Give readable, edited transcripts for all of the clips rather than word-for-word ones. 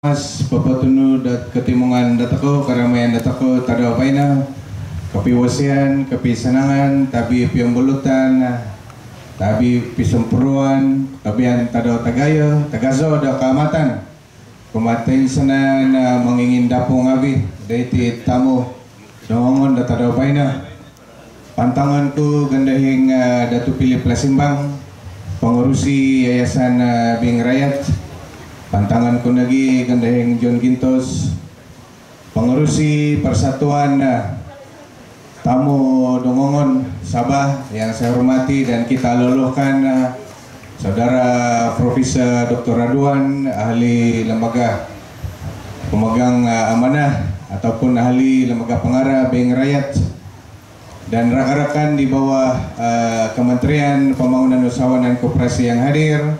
Mas papatunu dat ketimungan datako karamaian datako tada paina kapiwasian kapisanangan tabi piambulutan tabi pisempuruan tabian tada tagayo tagazo da kamatan kumaten sana na mangingin dapong abi daiti tamu dongongon da tada paina pantanganku gandahing Datu Pilih Plasimbang pengurusi Yayasan Bing Rakyat. Pantangan ko lagi gandahing John Gintos, pengurusi Persatuan Tamu Dongongon Sabah yang saya hormati dan kita luluhkan Saudara Profesor Dr. Radwan, ahli lembaga pemegang amanah ataupun ahli lembaga pengarah Bing Rakyat, dan rekan-rekan di bawah Kementerian Pembangunan Usahawan dan Koperasi yang hadir,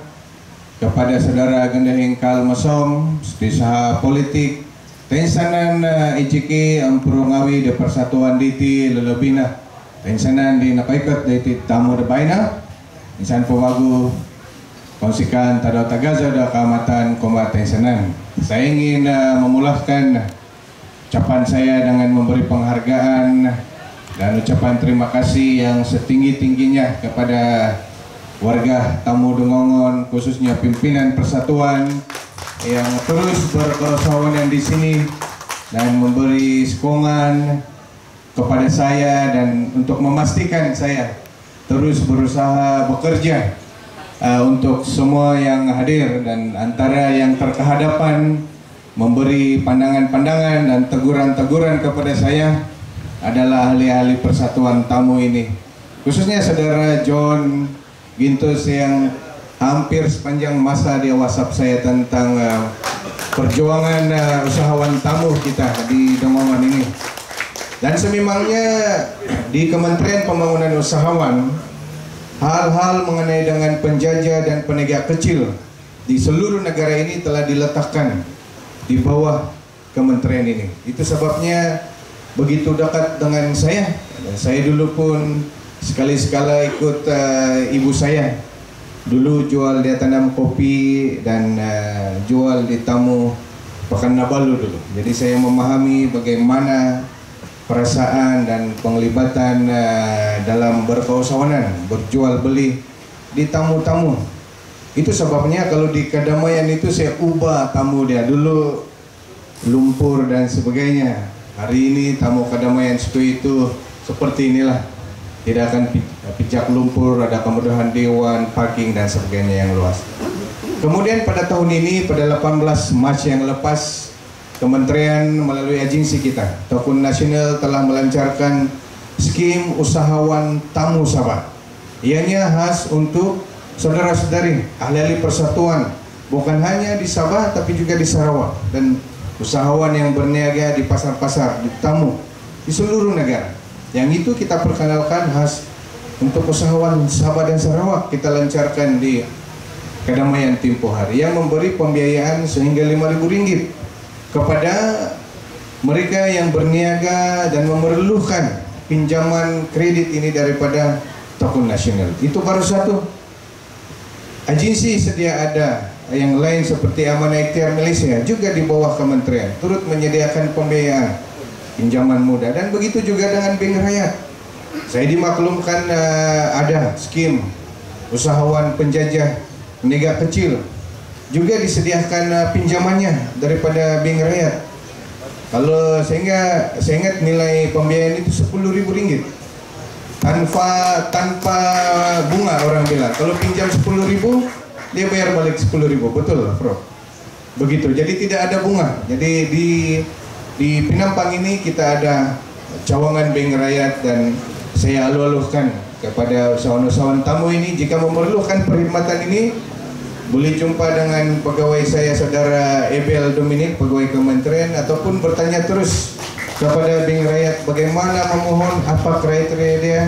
kepada saudara gandahing Kal Masom, Desa Politik, tensanan ICK Ampurungawi de Persatuan Diti Lelebina, tensanan di Napaikot Diti Tamu de Baina, insan pewagu konsikan Tadau Tagaza da Kamatan Koma Tensanan. Saya ingin memulahkan ucapan saya dengan memberi penghargaan dan ucapan terima kasih yang setinggi-tingginya kepada warga Tamu Dongongon, khususnya pimpinan persatuan yang terus berkeusahawanan di sini dan memberi sokongan kepada saya dan untuk memastikan saya terus berusaha bekerja untuk semua yang hadir, dan antara yang terkehadapan memberi pandangan-pandangan dan teguran-teguran kepada saya adalah ahli-ahli persatuan tamu ini, khususnya saudara John Gintos yang hampir sepanjang masa dia WhatsApp saya tentang perjuangan usahawan tamu kita di Dongongon ini. Dan sememangnya di Kementerian Pembangunan Usahawan, hal-hal mengenai dengan penjajah dan penegak kecil di seluruh negara ini telah diletakkan di bawah kementerian ini. Itu sebabnya begitu dekat dengan saya. Saya dulu pun sekali-sekala ikut ibu saya dulu jual dia tanam kopi dan jual di Tamu Pekan Nabalu dulu. Jadi saya memahami bagaimana perasaan dan penglibatan dalam berkeusahawanan, berjual beli di tamu-tamu. Itu sebabnya kalau di Kedamaian itu saya ubah tamu dia dulu lumpur dan sebagainya. Hari ini Tamu Kedamaian itu seperti inilah. Tidak akan pijak lumpur, ada kemudahan dewan, parking dan sebagainya yang luas. Kemudian pada tahun ini, pada 18 Maret yang lepas, Kementerian melalui agensi kita, Tahun Nasional telah melancarkan skim usahawan tamu Sabah. Ianya khas untuk saudara-saudari ahli-ahli persatuan, bukan hanya di Sabah tapi juga di Sarawak, dan usahawan yang berniaga di pasar-pasar, di tamu, di seluruh negara. Yang itu kita perkenalkan khas untuk usahawan Sabah dan Sarawak, kita lancarkan di Kedamaian tempoh hari yang memberi pembiayaan sehingga RM5.000 kepada mereka yang berniaga dan memerlukan pinjaman kredit ini daripada Tahun Nasional. Itu baru satu. Agensi sedia ada yang lain seperti Amanah Ikhtiar Malaysia juga di bawah kementerian turut menyediakan pembiayaan pinjaman mudah, dan begitu juga dengan Bing Rakyat. Saya dimaklumkan ada skim usahawan penjajah penegak kecil juga disediakan pinjamannya daripada Bing Rakyat. Kalau saya ingat nilai pembiayaan itu RM10.000 tanpa bunga. Orang bilang kalau pinjam RM10.000 dia bayar balik RM10.000, betul Prof? Begitu, jadi tidak ada bunga. Jadi di Penampang ini kita ada cawangan Bing Rakyat, dan saya alu-alukan kepada usahawan-usahawan tamu ini jika memerlukan perkhidmatan ini boleh jumpa dengan pegawai saya saudara Ebel Dominic, pegawai kementerian, ataupun bertanya terus kepada Bing Rakyat bagaimana memohon, apa kriteria dia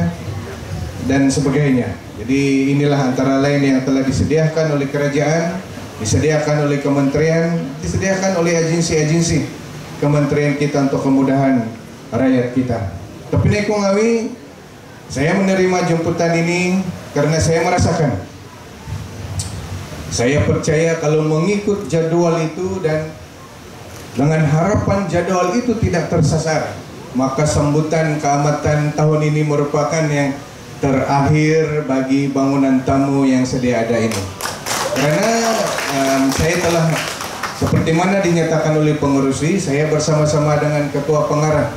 dan sebagainya. Jadi inilah antara lain yang telah disediakan oleh kerajaan, disediakan oleh kementerian, disediakan oleh agensi-agensi kementerian kita untuk kemudahan rakyat kita. Tapi Neko Ngawi, saya menerima jemputan ini karena saya merasakan, saya percaya kalau mengikut jadwal itu dan Dengan harapan jadwal itu tidak tersasar, maka sambutan keamatan tahun ini merupakan yang terakhir bagi bangunan tamu yang sedia ada ini. Karena saya telah, seperti mana dinyatakan oleh pengerusi, saya bersama-sama dengan Ketua Pengarah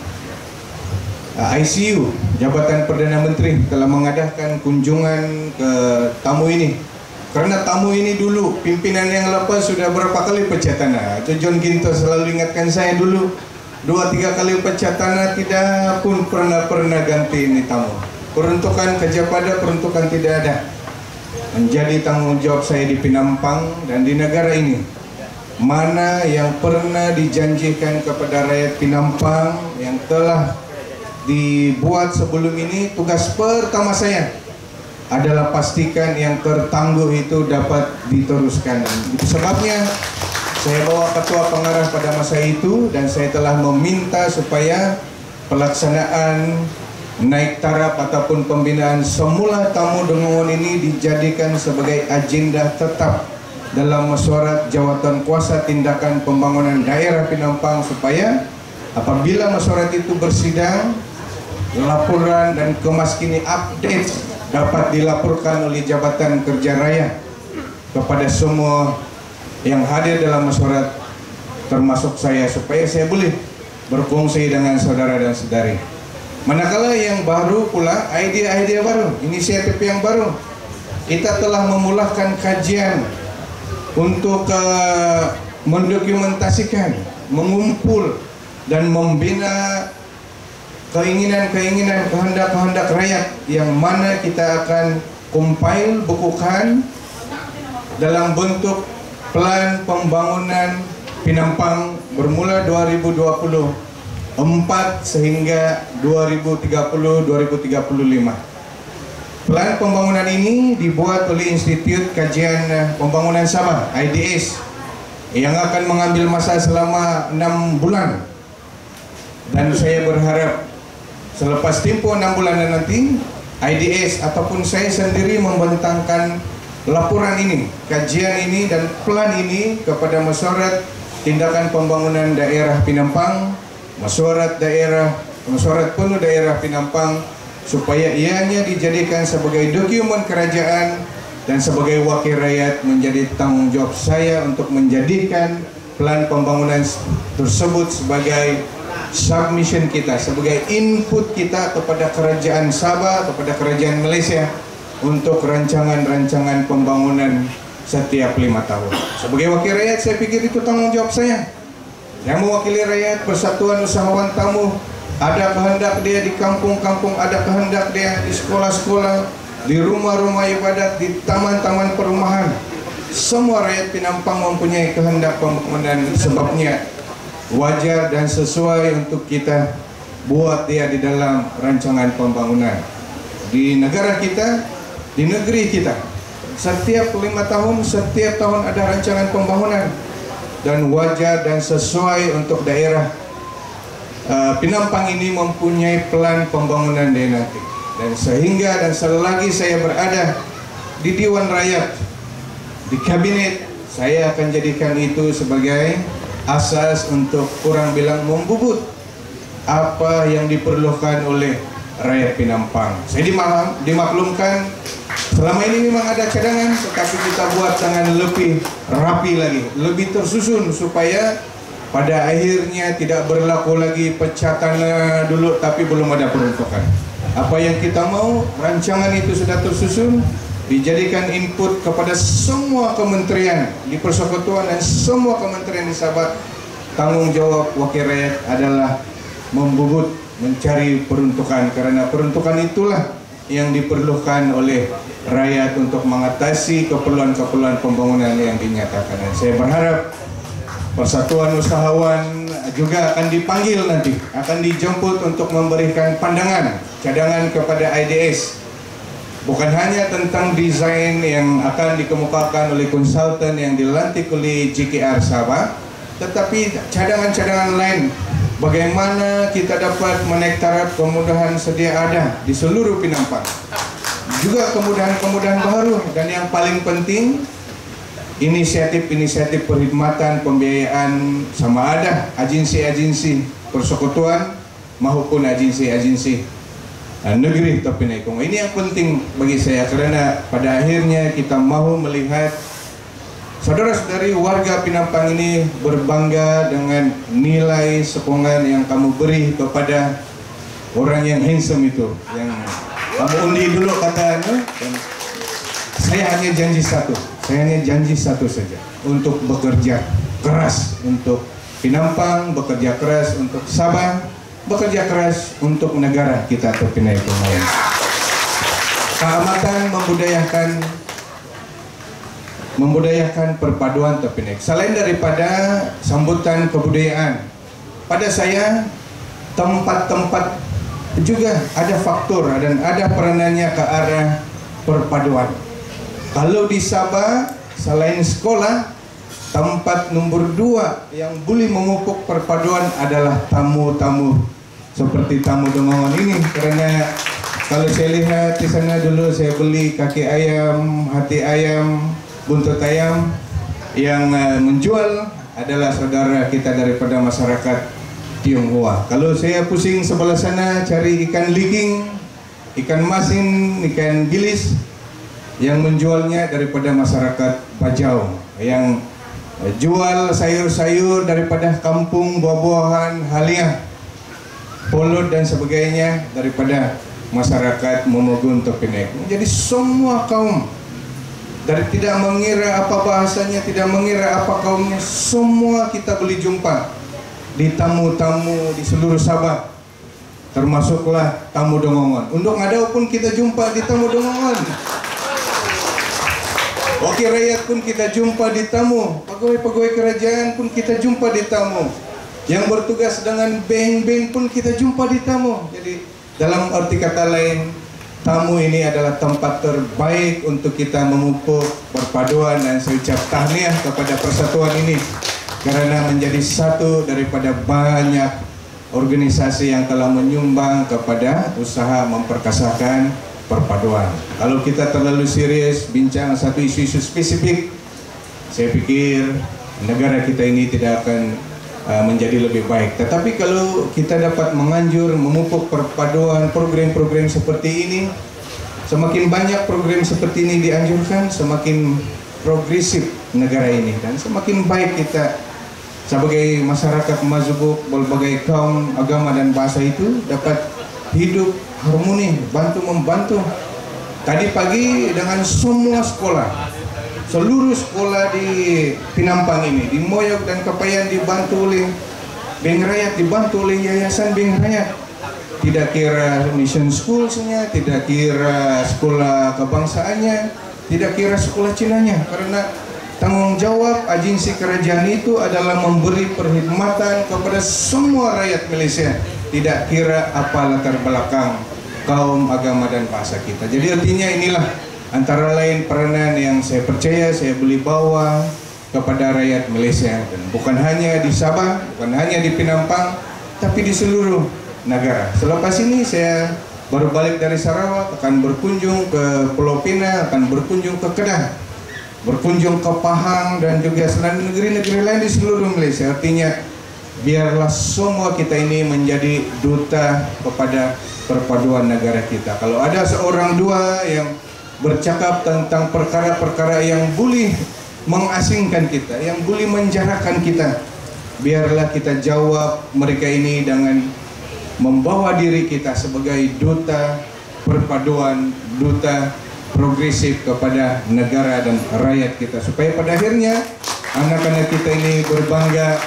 ICU Jabatan Perdana Menteri telah mengadakan kunjungan ke tamu ini. Karena tamu ini dulu, pimpinan yang lepas sudah berapa kali pecah tanah. Itu John Ginto selalu ingatkan saya dulu, 2-3 kali pecah tanah, tidak pun pernah ganti ini tamu. Peruntukan kejapada, peruntukan tidak ada. Menjadi tanggung jawab saya di Penampang dan di negara ini. Mana yang pernah dijanjikan kepada rakyat Penampang yang telah dibuat sebelum ini, tugas pertama saya adalah pastikan yang tertangguh itu dapat diteruskan. Itu sebabnya saya bawa Ketua Pengarah pada masa itu dan saya telah meminta supaya pelaksanaan naik taraf ataupun pembinaan semula tamu Dengongon ini dijadikan sebagai agenda tetap dalam mesyuarat jawatan kuasa tindakan pembangunan daerah Penampang, supaya apabila mesyuarat itu bersidang, laporan dan kemaskini update dapat dilaporkan oleh Jabatan Kerja Raya kepada semua yang hadir dalam mesyuarat, termasuk saya, supaya saya boleh berfungsi dengan saudara dan saudari. Manakala yang baru pula, idea-idea baru, inisiatif yang baru, kita telah memulakan kajian untuk mendokumentasikan, mengumpul dan membina keinginan-keinginan, kehendak-kehendak rakyat yang mana kita akan compile, bukukan dalam bentuk plan pembangunan Penampang bermula 2024 sehingga 2030-2035. Plan pembangunan ini dibuat oleh Institut Kajian Pembangunan Sabah, IDS, yang akan mengambil masa selama 6 bulan. Dan saya berharap selepas tempoh 6 bulan nanti, IDS ataupun saya sendiri membentangkan laporan ini, kajian ini dan plan ini kepada Mesyuarat Tindakan Pembangunan Daerah Penampang, Mesyuarat Penuh Daerah Penampang, supaya ianya dijadikan sebagai dokumen kerajaan dan sebagai wakil rakyat menjadi tanggung jawab saya untuk menjadikan plan pembangunan tersebut sebagai submission kita, sebagai input kita kepada kerajaan Sabah, kepada kerajaan Malaysia untuk rancangan-rancangan pembangunan setiap 5 tahun. Sebagai wakil rakyat, saya pikir itu tanggung jawab saya yang mewakili rakyat. Persatuan Usahawan Tamu, ada kehendak dia di kampung-kampung, ada kehendak dia di sekolah-sekolah, di rumah-rumah ibadat, di taman-taman perumahan. Semua rakyat Penampang mempunyai kehendak pembangunan, sebabnya wajar dan sesuai untuk kita buat dia di dalam rancangan pembangunan di negara kita, di negeri kita. Setiap 5 tahun, setiap tahun ada rancangan pembangunan, dan wajar dan sesuai untuk daerah Penampang ini mempunyai plan pembangunan dia nanti. Dan sehingga dan selagi saya berada di Dewan Rakyat, di kabinet, saya akan jadikan itu sebagai asas untuk orang bilang membubut apa yang diperlukan oleh rakyat Penampang. Saya dimaklumkan selama ini memang ada cadangan, tetapi kita buat dengan lebih rapi lagi, lebih tersusun, supaya pada akhirnya tidak berlaku lagi pecah tanah dulu tapi belum ada peruntukan. Apa yang kita mau, rancangan itu sudah tersusun, dijadikan input kepada semua kementerian di persekutuan dan semua kementerian di Sabah. Tanggung jawab wakil rakyat adalah membubut, mencari peruntukan, karena peruntukan itulah yang diperlukan oleh rakyat untuk mengatasi keperluan-keperluan pembangunan yang dinyatakan. Dan saya berharap Persatuan Usahawan juga akan dipanggil nanti, akan dijemput untuk memberikan pandangan, cadangan kepada IDS. Bukan hanya tentang desain yang akan dikemukakan oleh konsultan yang dilantik oleh JKR Sabah, tetapi cadangan-cadangan lain, bagaimana kita dapat menaik taraf kemudahan sedia ada di seluruh Penampang. Juga kemudahan-kemudahan baru, dan yang paling penting, inisiatif-inisiatif perkhidmatan pembiayaan sama ada agensi-agensi persekutuan maupun agensi-agensi negeri Topinai Kongo. Ini yang penting bagi saya karena pada akhirnya kita mau melihat saudara-saudari warga Pinampang ini berbangga dengan nilai sokongan yang kamu beri kepada orang yang handsome itu, yang kamu undi dulu kata saya hanya janji satu saja, untuk bekerja keras untuk Pinampang, bekerja keras untuk Sabah, bekerja keras untuk negara kita Topinai Kongo. Keamatan membudayakan perpaduan Topinai. Selain daripada sambutan kebudayaan, pada saya tempat-tempat juga ada faktor dan ada peranannya ke arah perpaduan. Kalau di Sabah, selain sekolah, tempat nomor 2 yang boleh memupuk perpaduan adalah tamu-tamu seperti tamu Dongongan ini. Karena kalau saya lihat di sana dulu saya beli kaki ayam, hati ayam, buntut ayam, yang menjual adalah saudara kita daripada masyarakat Tionghoa. Kalau saya pusing sebelah sana cari ikan liking, ikan masin, ikan gilis, yang menjualnya daripada masyarakat Bajau, yang jual sayur-sayur daripada kampung, buah-buahan, haliah, polot dan sebagainya daripada masyarakat Momogun Topinai. Jadi semua kaum, dari tidak mengira apa bahasanya, tidak mengira apa kaumnya, semua kita boleh jumpa di tamu-tamu di seluruh Sabah, termasuklah tamu Dongongan. Untuk ngadau pun kita jumpa di tamu Dongongan. Wakil rakyat pun kita jumpa di tamu, pegawai-pegawai kerajaan pun kita jumpa di tamu, yang bertugas dengan bank-bank pun kita jumpa di tamu. Jadi dalam arti kata lain, tamu ini adalah tempat terbaik untuk kita memupuk perpaduan, dan saya ucap tahniah kepada persatuan ini karena menjadi satu daripada banyak organisasi yang telah menyumbang kepada usaha memperkasakan perpaduan. Kalau kita terlalu serius bincang satu isu-isu spesifik, saya pikir negara kita ini tidak akan menjadi lebih baik. Tetapi kalau kita dapat menganjur, memupuk perpaduan, program-program seperti ini, semakin banyak program seperti ini dianjurkan, semakin progresif negara ini, dan semakin baik kita sebagai masyarakat mazhub, berbagai kaum, agama dan bahasa itu dapat hidup harmoni, bantu-membantu. Tadi pagi dengan semua sekolah, seluruh sekolah di Pinampang ini, di Moyok dan Kapayan dibantu oleh Bank Rakyat, dibantu oleh Yayasan Bank Rakyat. Tidak kira mission schoolsnya, tidak kira sekolah kebangsaannya, tidak kira sekolah Cinanya, karena tanggung jawab agensi kerajaan itu adalah memberi perkhidmatan kepada semua rakyat Malaysia, tidak kira apa latar belakang kaum, agama dan bahasa kita. Jadi artinya inilah antara lain peranan yang saya percaya saya boleh bawa kepada rakyat Malaysia, dan bukan hanya di Sabah, bukan hanya di Pinampang, tapi di seluruh negara. Selepas ini saya baru balik dari Sarawak, akan berkunjung ke Pulau Pinang, akan berkunjung ke Kedah, berkunjung ke Pahang, dan juga selain negeri-negeri lain di seluruh Malaysia. Artinya biarlah semua kita ini menjadi duta kepada perpaduan negara kita. Kalau ada seorang dua yang bercakap tentang perkara-perkara yang boleh mengasingkan kita, yang boleh menjarakan kita, biarlah kita jawab mereka ini dengan membawa diri kita sebagai duta perpaduan, duta progresif kepada negara dan rakyat kita, supaya pada akhirnya anak-anak kita ini berbangga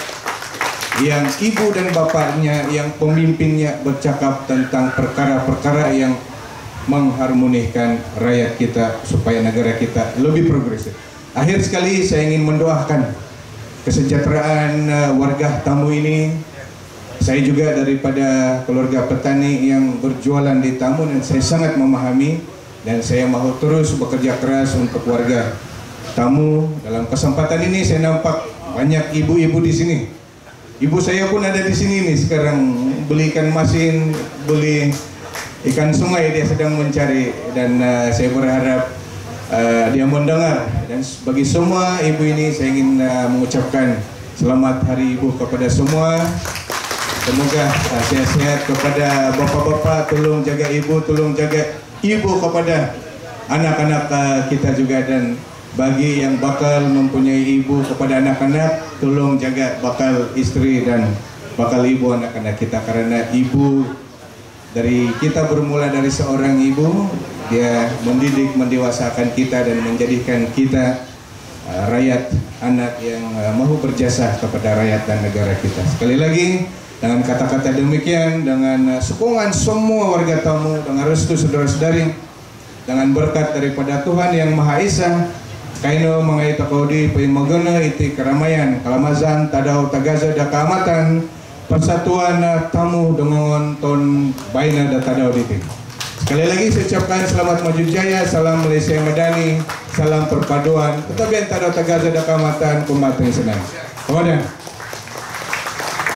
yang ibu dan bapaknya, yang pemimpinnya bercakap tentang perkara-perkara yang mengharmonikan rakyat kita supaya negara kita lebih progresif. Akhir sekali saya ingin mendoakan kesejahteraan warga tamu ini. Saya juga daripada keluarga petani yang berjualan di tamu, dan saya sangat memahami, dan saya mau terus bekerja keras untuk warga tamu. Dalam kesempatan ini saya nampak banyak ibu-ibu di sini. Ibu saya pun ada di sini nih sekarang, beli ikan masin, beli ikan sungai, dia sedang mencari, dan saya berharap dia mendengar. Dan bagi semua ibu ini saya ingin mengucapkan selamat Hari Ibu kepada semua. Semoga sehat-sehat kepada bapak-bapak, tolong jaga ibu, tolong jaga ibu kepada anak-anak kita juga. Dan bagi yang bakal mempunyai ibu kepada anak-anak, tolong jaga bakal istri dan bakal ibu anak-anak kita. Karena ibu dari kita bermula dari seorang ibu, dia mendidik, mendewasakan kita dan menjadikan kita rakyat anak yang mau berjasa kepada rakyat dan negara kita. Sekali lagi, dengan kata-kata demikian, dengan sokongan semua warga tamu, dengan restu saudara-saudari, dengan berkat daripada Tuhan Yang Maha Esa, kaino mangai takodi paimagana iti keramaian kalamazan tadau tagaza da kaamatan persatuan tamu dengan ton baina da tadau diti. Sekali lagi saya ucapkan selamat maju jaya, salam Malaysia Madani, salam perpaduan, tetapi yang tadau tagaza da kaamatan kumbatan senang. Kemudian